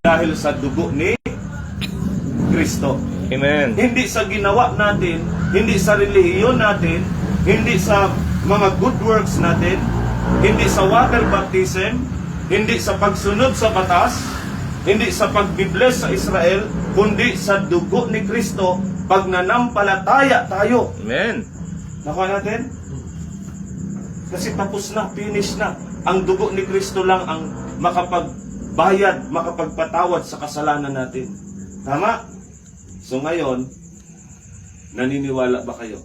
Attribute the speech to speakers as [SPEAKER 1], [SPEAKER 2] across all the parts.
[SPEAKER 1] dahil sa dugo ni Kristo.
[SPEAKER 2] Amen.
[SPEAKER 1] Hindi sa ginawa natin, hindi sa relihiyon natin, hindi sa mga good works natin, hindi sa water baptism, hindi sa pagsunod sa batas, hindi sa pagbibless sa Israel, kundi sa dugo ni Kristo, pag nananampalataya tayo.
[SPEAKER 2] Amen.
[SPEAKER 1] Nakuha natin? Kasi tapos na, finish na. Ang dugo ni Kristo lang ang makapagbayad, makapagpatawad sa kasalanan natin. Tama? So ngayon, naniniwala ba kayo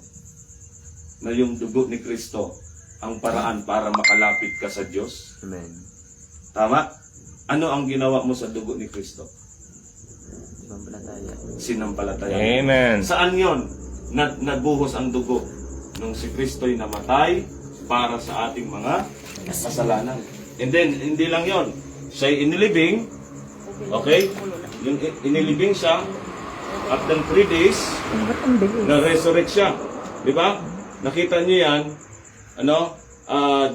[SPEAKER 1] na yung dugo ni Kristo ang paraan para makalapit ka sa Diyos?
[SPEAKER 2] Amen.
[SPEAKER 1] Tama? Ano ang ginawa mo sa dugo ni Kristo? Sinampalataya.
[SPEAKER 2] Amen.
[SPEAKER 1] Saan yon? Nagbuhos ang dugo nung si Kristo'y namatay para sa ating mga kasalanan. And then, hindi lang yon. Siya'y inilibing. Okay? Yung inilibing siya. After 3 days, na-resurrect siya. Di ba? Nakita niyo yan. Ano?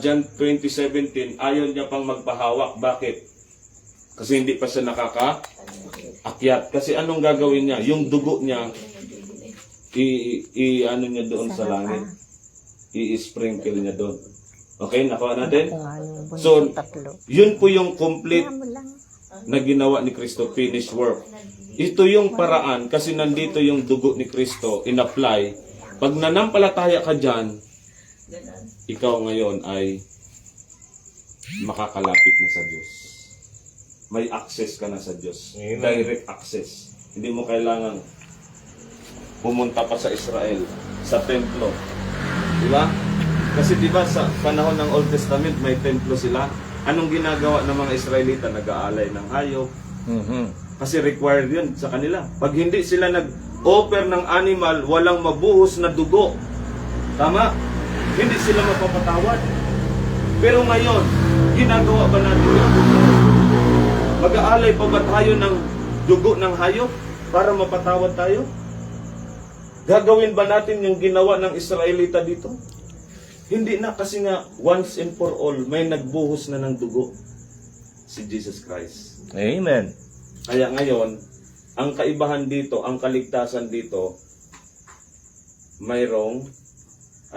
[SPEAKER 1] John 20:17, ayaw niya pang magpahawak. Bakit? Kasi hindi pa siya nakakaakyat. Kasi anong gagawin niya? Yung dugo niya, ano niya doon sa langit. I-sprinkle niya doon. Okay, nakuha natin? So, yun po yung complete na ginawa ni Kristo, finished work. Ito yung paraan, kasi nandito yung dugo ni Kristo, in-apply. Pag nanampalataya ka dyan, ikaw ngayon ay makakalapit na sa Diyos. May access ka na sa Diyos.
[SPEAKER 2] Amen.
[SPEAKER 1] Direct access. Hindi mo kailangan pumunta pa sa Israel, sa templo. Di ba? Kasi di ba sa panahon ng Old Testament may templo sila. Anong ginagawa ng mga Israelita? Nag-aalay ng hayop. Kasi required yun sa kanila. Pag hindi sila nag-offer ng animal, walang mabuhos na dugo. Tama? Hindi sila mapapatawad. Pero ngayon, ginagawa ba natin yun? Mag-aalay pa ba tayo ng dugo ng hayop para mapatawad tayo? Gagawin ba natin yung ginawa ng Israelita dito? Hindi na, kasi nga once and for all may nagbuhos na ng dugo, si Jesus Christ.
[SPEAKER 2] Amen.
[SPEAKER 1] Kaya ngayon, ang kaibahan dito, ang kaligtasan dito, mayroong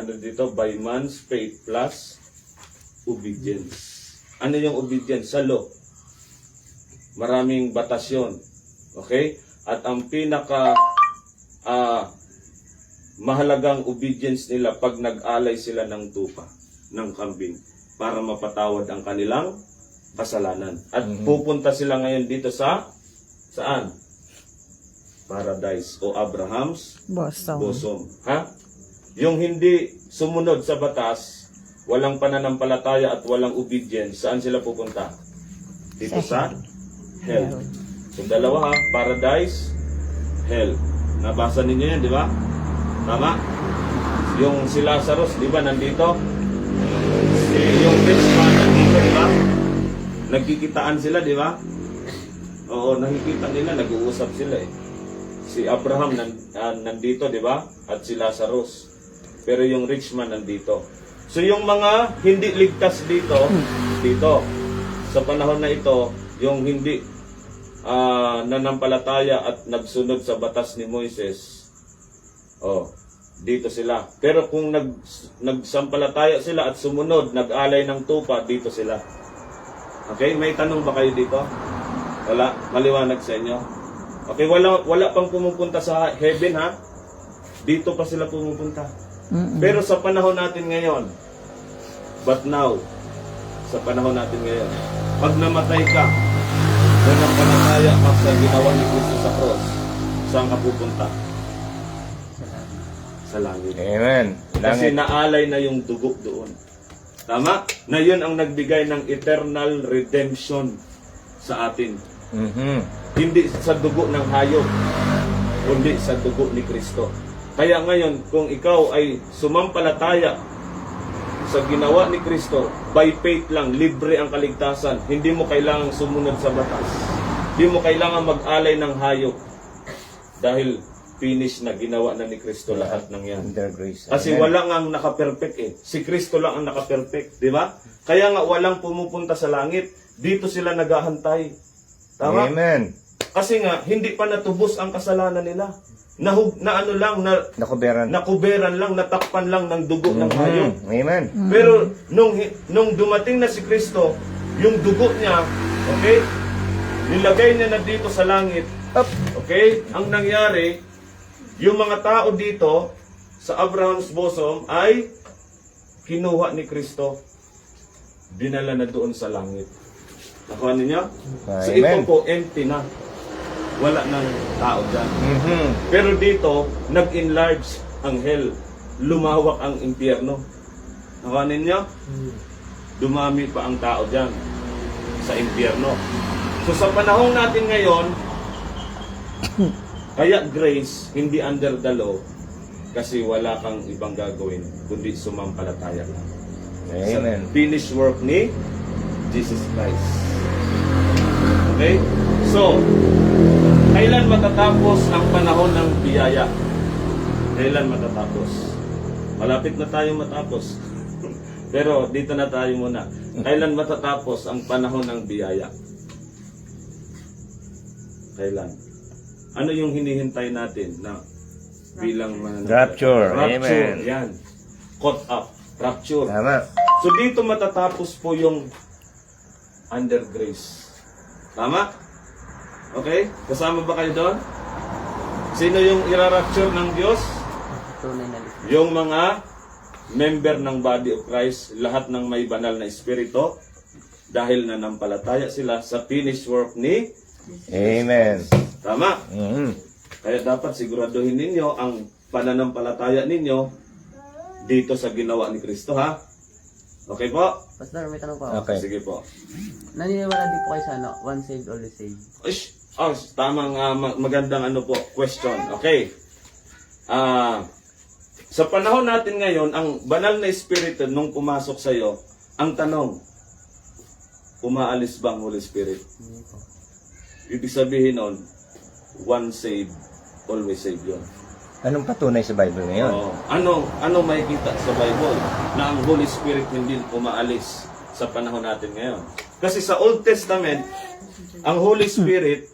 [SPEAKER 1] ano dito, by man's faith plus obedience. Ano yung obedience? Sa law. Maraming batas yun. Okay? At ang pinaka mahalagang obedience nila pag nag-alay sila ng tupa, ng kambing, para mapatawad ang kanilang kasalanan. At pupunta sila ngayon dito sa, saan? Paradise o Abraham's bosom. Ha? Yung hindi sumunod sa batas, walang pananampalataya at walang obedience, saan sila pupunta? Dito sa hell. So dalawa ha, paradise, hell. Nabasa ninyo yan, di ba? Tama? Yung si Lazarus, di ba, nandito? Yung rich man, nandito, di ba? Nagkikitaan sila, di ba? Oo, nakikita nila, nag-uusap sila eh. Si Abraham nandito, di ba? At si Lazarus. Pero yung rich man nandito. So yung mga hindi ligtas dito, sa panahon na ito, yung hindi nanampalataya at nagsunod sa batas ni Moises, dito sila. Pero kung nagsampalataya sila at sumunod, nag-alay ng tupa, dito sila. Okay? May tanong ba kayo dito? Wala? Maliwanag sa inyo? Okay, wala pang pumupunta sa heaven, ha? Dito pa sila pumupunta. Pero sa panahon natin ngayon, but now, sa panahon natin ngayon, pag namatay ka, nanampalataya ka sa ginawa ni Kristo sa cross, saan ka pupunta? Sa langit.
[SPEAKER 2] Amen.
[SPEAKER 1] Kasi
[SPEAKER 2] Langit.
[SPEAKER 1] naalay na yung dugo doon. Tama? Na yun ang nagbigay ng eternal redemption sa atin. Hindi sa dugo ng hayop, kundi sa dugo ni Kristo. Kaya ngayon, kung ikaw ay sumampalataya sa ginawa ni Kristo, by faith lang, libre ang kaligtasan. Hindi mo kailangang sumunod sa batas. Hindi mo kailangan mag-alay ng hayop. Dahil finish na, ginawa na ni Kristo lahat ng yan.
[SPEAKER 2] Under grace.
[SPEAKER 1] Kasi
[SPEAKER 2] Amen.
[SPEAKER 1] wala nga naka-perfect eh. Si Kristo lang ang naka-perfect, di ba? Kaya nga walang pumupunta sa langit. Dito sila naghahantay. Tama?
[SPEAKER 2] Amen.
[SPEAKER 1] Kasi nga, hindi pa natubos ang kasalanan nila.
[SPEAKER 2] Nakuberan.
[SPEAKER 1] Nakuberan lang, natakpan lang ng dugo ng hayop.
[SPEAKER 2] Amen.
[SPEAKER 1] Pero nung dumating na si Kristo, yung dugo niya, okay, nilagay niya na dito sa langit. Okay? Ang nangyari, yung mga tao dito sa Abraham's bosom ay kinuha ni Kristo. Dinala na doon sa langit. Nakuha ninyo? So ito
[SPEAKER 2] Amen.
[SPEAKER 1] po, empty na. Wala nang tao dyan.
[SPEAKER 2] Mhm.
[SPEAKER 1] Pero dito, nag-enlarge ang hell. Lumawak ang impyerno. Nakuha ninyo? Dumami pa ang tao dyan sa impyerno. So sa panahon natin ngayon, kaya grace, hindi under the law, kasi wala kang ibang gagawin, kundi sumampalataya lang.
[SPEAKER 2] Amen.
[SPEAKER 1] Sa finished work ni Jesus Christ. Okay? So, kailan matatapos ang panahon ng biyaya? Kailan matatapos? Malapit na tayo matapos. Pero dito na tayo muna. Kailan matatapos ang panahon ng biyaya? Kailan? Ano yung hinihintay natin na bilang
[SPEAKER 2] Rapture.
[SPEAKER 1] Rapture.
[SPEAKER 2] Amen.
[SPEAKER 1] Yan. Caught up. Rapture.
[SPEAKER 2] Tama.
[SPEAKER 1] So dito matatapos po yung under grace. Tama? Okay? Kasama ba kayo doon? Sino yung ira-rapture ng Diyos? Yung mga member ng body of Christ, lahat ng may banal na espiritu, dahil nanampalataya sila sa finished work ni
[SPEAKER 2] Amen.
[SPEAKER 1] Tama?
[SPEAKER 2] Mhm.
[SPEAKER 1] Kaya dapat siguraduhin ninyo ang pananampalataya ninyo dito sa ginawa ni Kristo, ha? Okay po?
[SPEAKER 3] Pastor, may tanong po ako.
[SPEAKER 2] Okay.
[SPEAKER 1] Sige po.
[SPEAKER 3] Naniniwala din po kayo sa ano, one saved, always saved.
[SPEAKER 1] Tamang magandang ano po, question. Okay. Sa panahon natin ngayon, ang banal na espiritu nung pumasok sa iyo, ang tanong, umaalis ba ang Holy Spirit?
[SPEAKER 3] Hindi po.
[SPEAKER 1] Ibig sabihin nun, one saved, always saved yun.
[SPEAKER 2] Anong patunay sa Bible ngayon?
[SPEAKER 1] Oo. Ano makikita sa Bible na ang Holy Spirit hindi umaalis sa panahon natin ngayon? Kasi sa Old Testament, ang Holy Spirit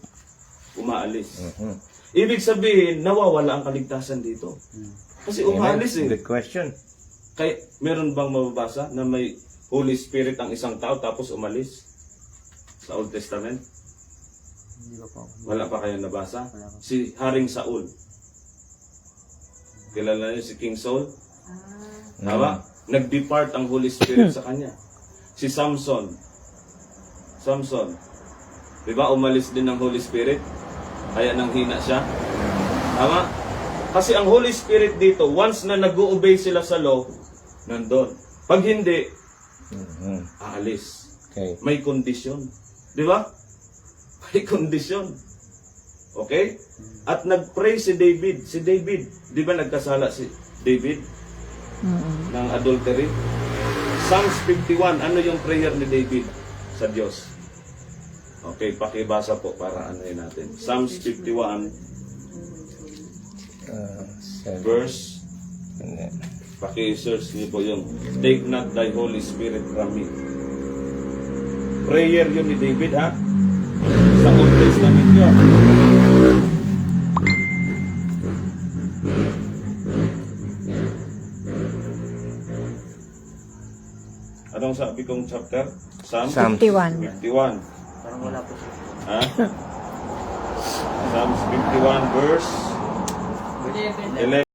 [SPEAKER 1] umaalis.
[SPEAKER 2] Mhm.
[SPEAKER 1] Ibig sabihin, nawawala ang kaligtasan dito. Kasi umaalis eh.
[SPEAKER 2] Good question.
[SPEAKER 1] Kaya, meron bang mababasa na may Holy Spirit ang isang tao tapos umalis? Sa Old Testament?
[SPEAKER 3] Hindi ko po.
[SPEAKER 1] Wala pa kayo nabasa?
[SPEAKER 3] Wala pa.
[SPEAKER 1] Si Haring Saul. Kilala niyo si King Saul? Tama? Nag-depart ang Holy Spirit sa kanya. Si Samson. Di ba umalis din ang Holy Spirit? Kaya nanghina siya. Tama? Kasi ang Holy Spirit dito, once na nag-o-obey sila sa law, nandun. Pag hindi,
[SPEAKER 2] Mhm.
[SPEAKER 1] aalis.
[SPEAKER 2] Okay.
[SPEAKER 1] May kondisyon. Di ba? May kondisyon. Okay? At nag-pray si David. Si David, di ba nagkasala si David? Ng adultery? Psalms 51, ano yung prayer ni David sa Diyos? Okay, pakibasa po para ano yun natin. Psalms 51, verse, paki-search niyo po yung take not thy Holy Spirit from me. Prayer yun ni David, ha? Sa Old Testament yun. Anong sabi kong chapter? Psalm?
[SPEAKER 2] Psalm
[SPEAKER 4] 51.
[SPEAKER 1] 51.
[SPEAKER 3] Parang wala po siya.
[SPEAKER 1] Ha? Psalms 51 verse 11.